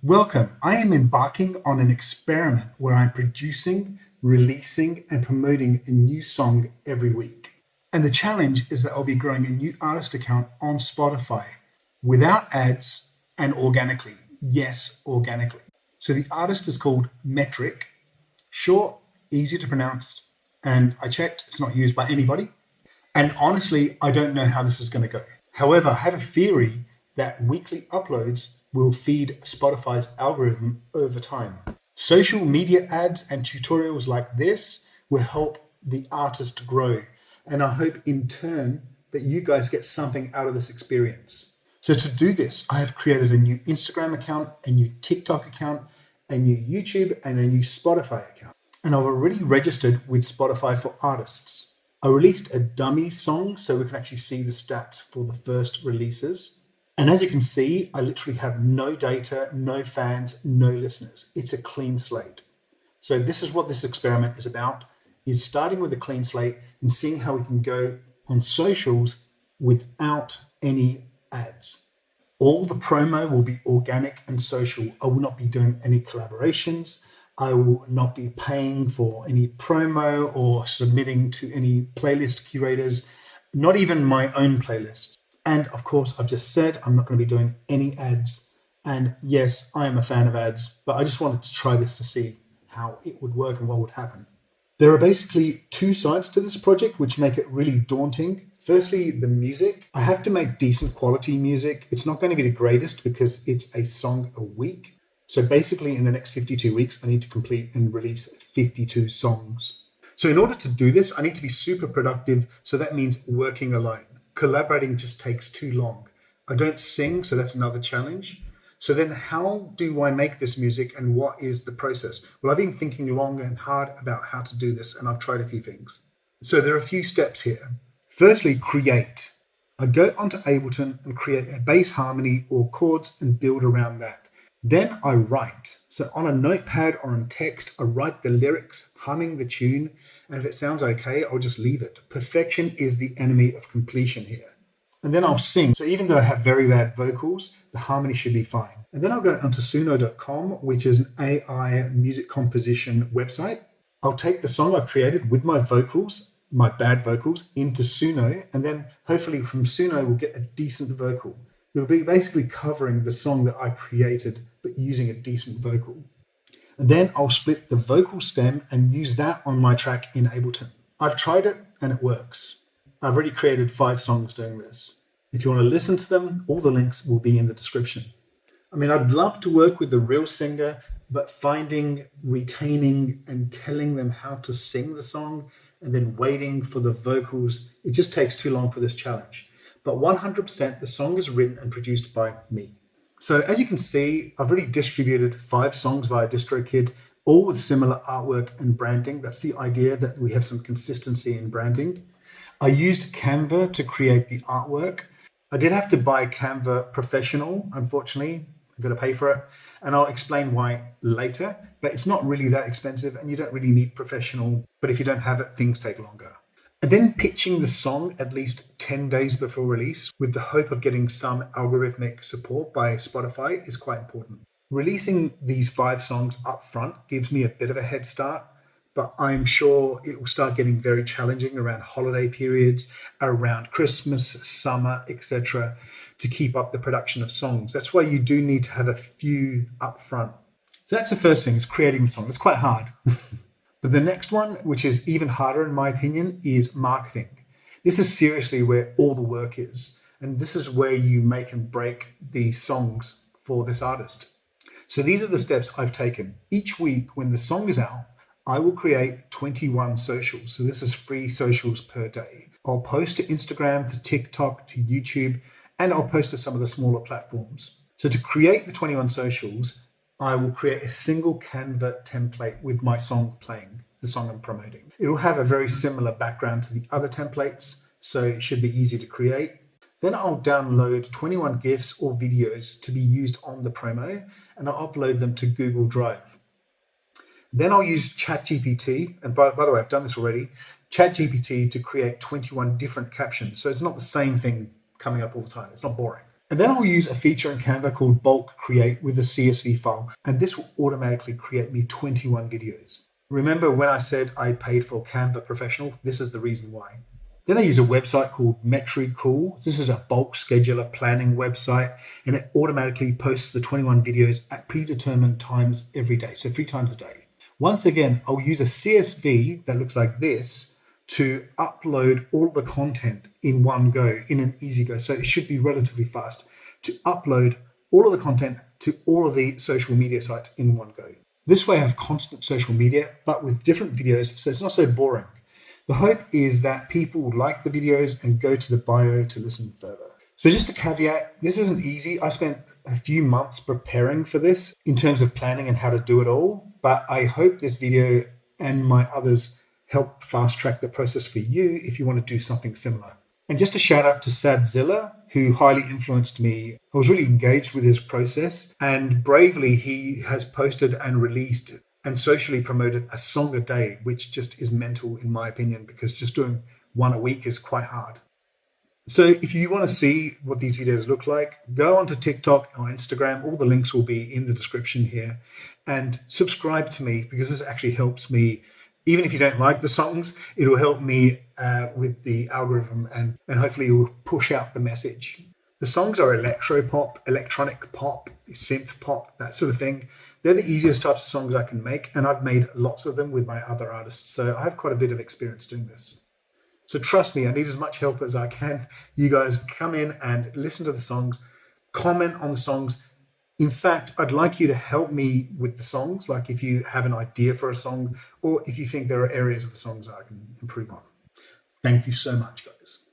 Welcome. I am embarking on an experiment where I'm producing, releasing, and promoting a new song every week. And the challenge is that I'll be growing a new artist account on Spotify without ads and organically. Yes, organically. So the artist is called Metric, short, easy to pronounce, and I checked, it's not used by anybody. And honestly, I don't know how this is going to go. However, I have a theory that weekly uploads will feed Spotify's algorithm over time. Social media ads and tutorials like this will help the artist grow. And I hope in turn that you guys get something out of this experience. So to do this, I have created a new Instagram account, a new TikTok account, a new YouTube, and a new Spotify account. And I've already registered with Spotify for Artists. I released a dummy song so we can actually see the stats for the first releases. And as you can see, I literally have no data, no fans, no listeners. It's a clean slate. So this is what this experiment is about, is starting with a clean slate and seeing how we can go on socials without any ads. All the promo will be organic and social. I will not be doing any collaborations. I will not be paying for any promo or submitting to any playlist curators, not even my own playlists. And of course, I've just said I'm not going to be doing any ads. And yes, I am a fan of ads, but I just wanted to try this to see how it would work and what would happen. There are basically two sides to this project which make it really daunting. Firstly, the music. I have to make decent quality music. It's not going to be the greatest because it's a song a week. So basically in the next 52 weeks, I need to complete and release 52 songs. So in order to do this, I need to be super productive. So that means working alone. Collaborating just takes too long. I don't sing, so that's another challenge. So then how do I make this music and what is the process? Well, I've been thinking long and hard about how to do this and I've tried a few things. So there are a few steps here. Firstly, create. I go onto Ableton and create a bass harmony or chords and build around that. Then I write. So on a notepad or on text, I write the lyrics, humming the tune, and if it sounds okay, I'll just leave it. Perfection is the enemy of completion here. And then I'll sing. So even though I have very bad vocals, the harmony should be fine. And then I'll go onto Suno.com, which is an AI music composition website. I'll take the song I created with my vocals, my bad vocals, into Suno, and then hopefully from Suno we'll get a decent vocal. It'll be basically covering the song that I created, but using a decent vocal. And then I'll split the vocal stem and use that on my track in Ableton. I've tried it and it works. I've already created 5 songs doing this. If you want to listen to them, all the links will be in the description. I mean, I'd love to work with the real singer, but finding, retaining, and telling them how to sing the song and then waiting for the vocals, it just takes too long for this challenge. But 100% the song is written and produced by me. So as you can see, I've already distributed 5 songs via DistroKid, all with similar artwork and branding. That's the idea, that we have some consistency in branding. I used Canva to create the artwork. I did have to buy Canva Professional, unfortunately. I've got to pay for it. And I'll explain why later. But it's not really that expensive and you don't really need professional. But if you don't have it, things take longer. And then pitching the song at least 10 days before release with the hope of getting some algorithmic support by Spotify is quite important. Releasing these 5 songs up front gives me a bit of a head start, but I'm sure it will start getting very challenging around holiday periods, around Christmas, summer, etc., to keep up the production of songs. That's why you do need to have a few up front. So that's the first thing, is creating the song. It's quite hard. But the next one, which is even harder in my opinion, is marketing. This is seriously where all the work is. And this is where you make and break these songs for this artist. So these are the steps I've taken. Each week when the song is out, I will create 21 socials. So this is free socials per day. I'll post to Instagram, to TikTok, to YouTube, and I'll post to some of the smaller platforms. So to create the 21 socials, I will create a single Canva template with my song playing, the song I'm promoting. It will have a very similar background to the other templates, so it should be easy to create. Then I'll download 21 GIFs or videos to be used on the promo, and I'll upload them to Google Drive. Then I'll use ChatGPT, and by the way, I've done this already, ChatGPT to create 21 different captions. So it's not the same thing coming up all the time. It's not boring. And then I'll use a feature in Canva called bulk create with a CSV file, and this will automatically create me 21 videos. Remember when I said I paid for Canva Professional? This is the reason why. Then I use a website called Metricool. This is a bulk scheduler planning website, and it automatically posts the 21 videos at predetermined times every day, so 3 times a day. Once again, I'll use a CSV that looks like this to upload all the content in one go, in an easy go. So it should be relatively fast to upload all of the content to all of the social media sites in one go. This way I have constant social media, but with different videos, so it's not so boring. The hope is that people like the videos and go to the bio to listen further. So just a caveat, this isn't easy. I spent a few months preparing for this in terms of planning and how to do it all, but I hope this video and my others help fast track the process for you if you want to do something similar. And just a shout out to Sadzilla, who highly influenced me. I was really engaged with his process, and bravely he has posted and released and socially promoted a song a day, which just is mental in my opinion, because just doing one a week is quite hard. So if you want to see what these videos look like, go onto TikTok or Instagram. All the links will be in the description here, and subscribe to me, because this actually helps me. Even if you don't like the songs, it will help me with the algorithm, and hopefully it will push out the message. The songs are electro pop, electronic pop, synth pop, that sort of thing. They're the easiest types of songs I can make, and I've made lots of them with my other artists. So I have quite a bit of experience doing this. So trust me, I need as much help as I can. You guys come in and listen to the songs, comment on the songs. In fact, I'd like you to help me with the songs, like if you have an idea for a song, or if you think there are areas of the songs that I can improve on. Thank you so much, guys.